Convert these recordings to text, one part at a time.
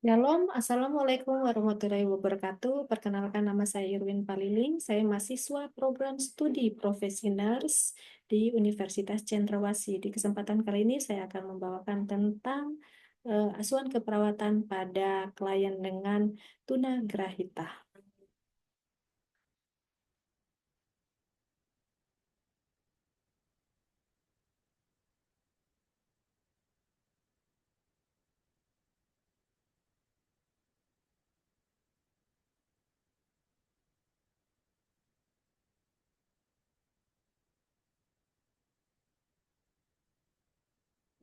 Shalom, Assalamualaikum warahmatullahi wabarakatuh. Perkenalkan nama saya Irwin Paliling. Saya mahasiswa program studi profesi nurse di Universitas Cendrawasih. Di kesempatan kali ini saya akan membawakan tentang asuhan keperawatan pada klien dengan tunagrahita.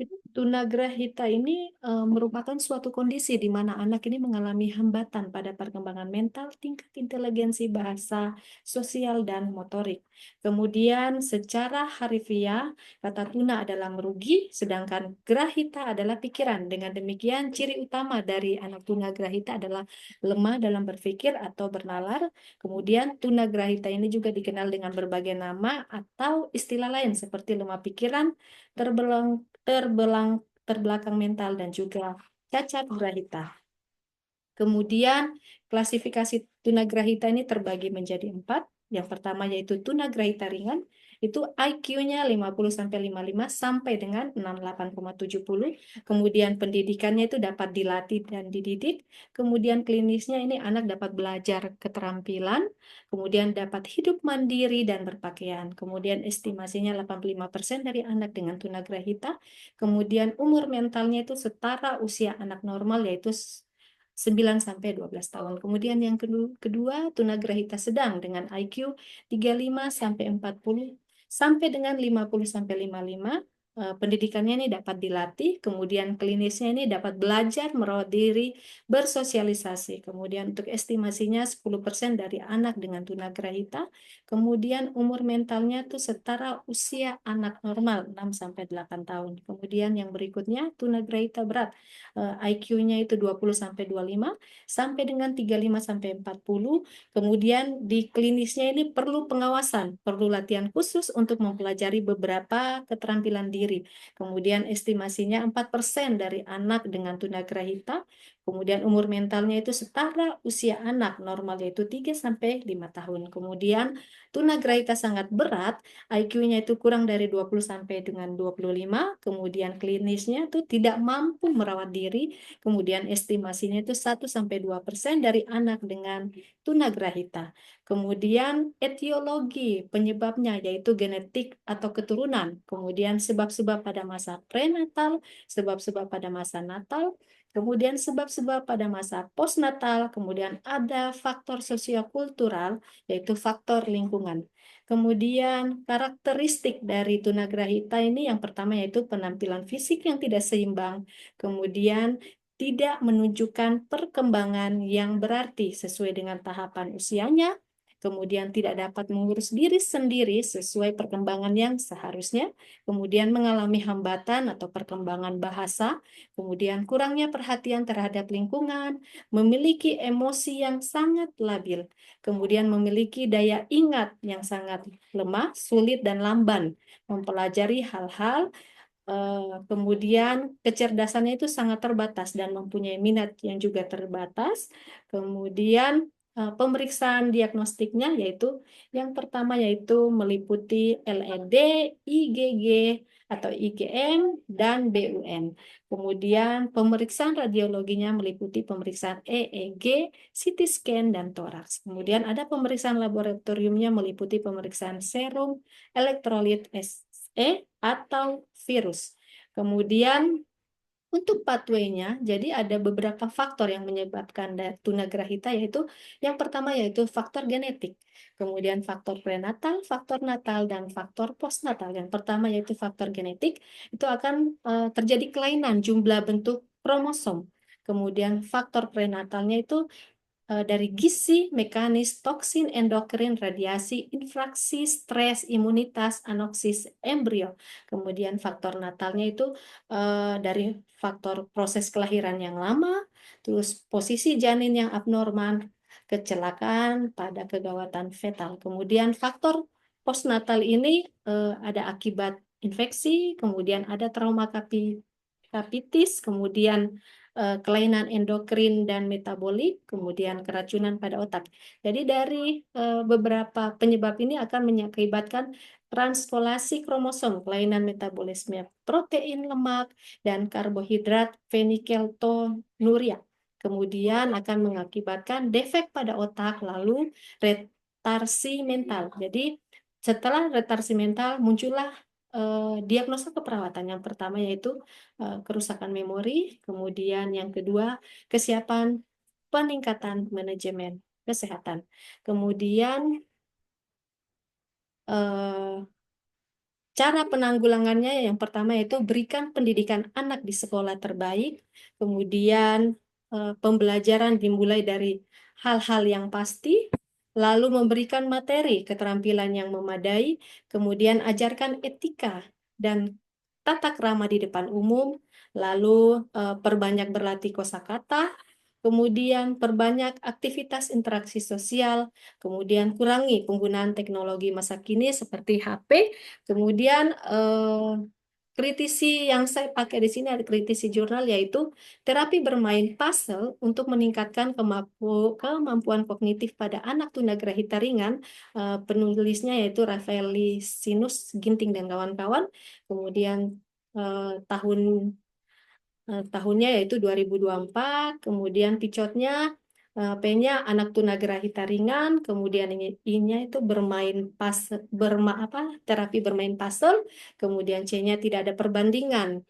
Jadi, tunagrahita ini merupakan suatu kondisi di mana anak ini mengalami hambatan pada perkembangan mental, tingkat inteligensi bahasa, sosial, dan motorik. Kemudian secara harfiah, kata tuna adalah merugi, sedangkan grahita adalah pikiran. Dengan demikian, ciri utama dari anak tunagrahita adalah lemah dalam berpikir atau bernalar. Kemudian tunagrahita ini juga dikenal dengan berbagai nama atau istilah lain seperti lemah pikiran, terbelakang mental, dan juga cacat grahita. Kemudian klasifikasi tunagrahita ini terbagi menjadi 4. Yang pertama yaitu tunagrahita ringan, itu IQ-nya 50-55 sampai dengan 68,70. Kemudian pendidikannya itu dapat dilatih dan dididik. Kemudian klinisnya ini anak dapat belajar keterampilan, kemudian dapat hidup mandiri dan berpakaian. Kemudian estimasinya 85% dari anak dengan tunagrahita. Kemudian umur mentalnya itu setara usia anak normal yaitu 9 sampai 12 tahun. Kemudian yang kedua, tunagrahita sedang dengan IQ 35 sampai 40 sampai dengan 50 sampai 55. Pendidikannya ini dapat dilatih, kemudian klinisnya ini dapat belajar merawat diri, bersosialisasi. Kemudian untuk estimasinya 10% dari anak dengan tunagrahita. Kemudian umur mentalnya itu setara usia anak normal 6 sampai 8 tahun. Kemudian yang berikutnya tunagrahita berat. IQ-nya itu 20 sampai 25 sampai dengan 35 sampai 40. Kemudian di klinisnya ini perlu pengawasan, perlu latihan khusus untuk mempelajari beberapa keterampilan diri. Kemudian estimasinya 4% dari anak dengan tunagrahita. Kemudian umur mentalnya itu setara usia anak normal yaitu 3 sampai 5 tahun. Kemudian tunagrahita sangat berat, IQ-nya itu kurang dari 20 sampai dengan 25, kemudian klinisnya itu tidak mampu merawat diri, kemudian estimasinya itu 1-2% dari anak dengan tunagrahita. Kemudian etiologi penyebabnya yaitu genetik atau keturunan, kemudian sebab-sebab pada masa prenatal, sebab-sebab pada masa natal, kemudian sebab-sebab pada masa postnatal, kemudian ada faktor sosiokultural yaitu faktor lingkungan. Kemudian karakteristik dari tunagrahita ini yang pertama yaitu penampilan fisik yang tidak seimbang, kemudian tidak menunjukkan perkembangan yang berarti sesuai dengan tahapan usianya, kemudian tidak dapat mengurus diri sendiri sesuai perkembangan yang seharusnya, kemudian mengalami hambatan atau perkembangan bahasa, kemudian kurangnya perhatian terhadap lingkungan, memiliki emosi yang sangat labil, kemudian memiliki daya ingat yang sangat lemah, sulit dan lamban mempelajari hal-hal. Kemudian kecerdasannya itu sangat terbatas dan mempunyai minat yang juga terbatas. Kemudian pemeriksaan diagnostiknya yaitu yang pertama yaitu meliputi LED, IgG atau IgM dan BUN. Kemudian pemeriksaan radiologinya meliputi pemeriksaan EEG, CT scan dan toraks. Kemudian ada pemeriksaan laboratoriumnya meliputi pemeriksaan serum, elektrolit atau virus. Kemudian untuk pathway-nya, jadi ada beberapa faktor yang menyebabkan tunagrahita, yaitu yang pertama yaitu faktor genetik, kemudian faktor prenatal, faktor natal, dan faktor postnatal. Yang pertama yaitu faktor genetik, itu akan terjadi kelainan jumlah bentuk kromosom. Kemudian faktor prenatalnya itu dari gizi, mekanis, toksin, endokrin, radiasi, infraksi, stres, imunitas, anoksis, embrio. Kemudian faktor natalnya itu dari faktor proses kelahiran yang lama, terus posisi janin yang abnormal, kecelakaan pada kegawatan fetal. Kemudian faktor postnatal ini ada akibat infeksi, kemudian ada trauma kapitis, kemudian kelainan endokrin dan metabolik, kemudian keracunan pada otak. Jadi dari beberapa penyebab ini akan mengakibatkan transfolasi kromosom, kelainan metabolisme protein, lemak, dan karbohidrat fenilketonuria. Kemudian akan mengakibatkan defek pada otak, lalu retarsi mental. Jadi setelah retarsi mental muncullah diagnosa keperawatan. Yang pertama yaitu kerusakan memori, kemudian yang kedua kesiapan peningkatan manajemen kesehatan. Kemudian eh, cara penanggulangannya yang pertama yaitu berikan pendidikan anak di sekolah terbaik, kemudian pembelajaran dimulai dari hal-hal yang pasti, lalu memberikan materi keterampilan yang memadai, kemudian ajarkan etika dan tata krama di depan umum, lalu perbanyak berlatih kosakata, kemudian perbanyak aktivitas interaksi sosial, kemudian kurangi penggunaan teknologi masa kini seperti HP. Kemudian kritisi yang saya pakai di sini ada kritisi jurnal yaitu terapi bermain puzzle untuk meningkatkan kemampuan kognitif pada anak tunagrahita ringan. Penulisnya yaitu Rafaelisinus Ginting dan kawan-kawan. Kemudian tahun tahunnya yaitu 2024, kemudian picotnya P-nya anak tunagrahita ringan, kemudian I-nya itu bermain pas terapi bermain puzzle, kemudian C-nya tidak ada perbandingan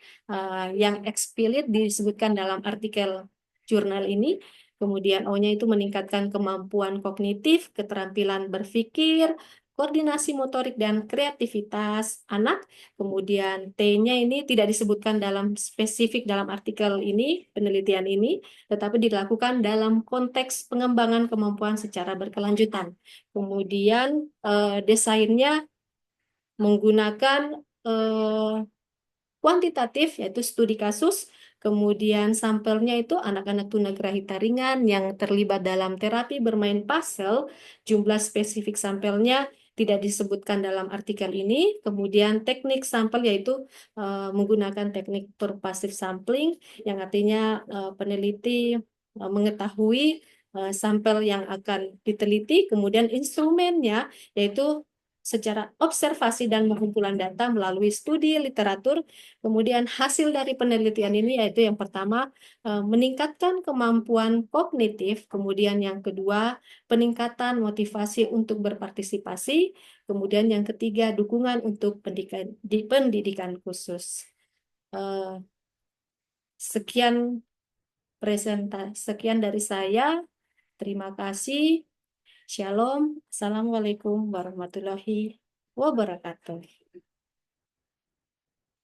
yang eksplisit disebutkan dalam artikel jurnal ini. Kemudian O-nya itu meningkatkan kemampuan kognitif, keterampilan berpikir, koordinasi motorik dan kreativitas anak. Kemudian T-nya ini tidak disebutkan dalam spesifik dalam artikel ini, penelitian ini, tetapi dilakukan dalam konteks pengembangan kemampuan secara berkelanjutan. Kemudian desainnya menggunakan eh, kuantitatif, yaitu studi kasus, kemudian sampelnya itu anak-anak tunagrahita ringan yang terlibat dalam terapi bermain puzzle, jumlah spesifik sampelnya tidak disebutkan dalam artikel ini, kemudian teknik sampel yaitu menggunakan teknik pervasive sampling, yang artinya peneliti mengetahui sampel yang akan diteliti, kemudian instrumennya yaitu secara observasi dan pengumpulan data melalui studi literatur. Kemudian hasil dari penelitian ini yaitu yang pertama meningkatkan kemampuan kognitif, kemudian yang kedua peningkatan motivasi untuk berpartisipasi, kemudian yang ketiga dukungan untuk pendidikan khusus. Eh, Sekian sekian dari saya. Terima kasih. Shalom. Assalamualaikum warahmatullahi wabarakatuh.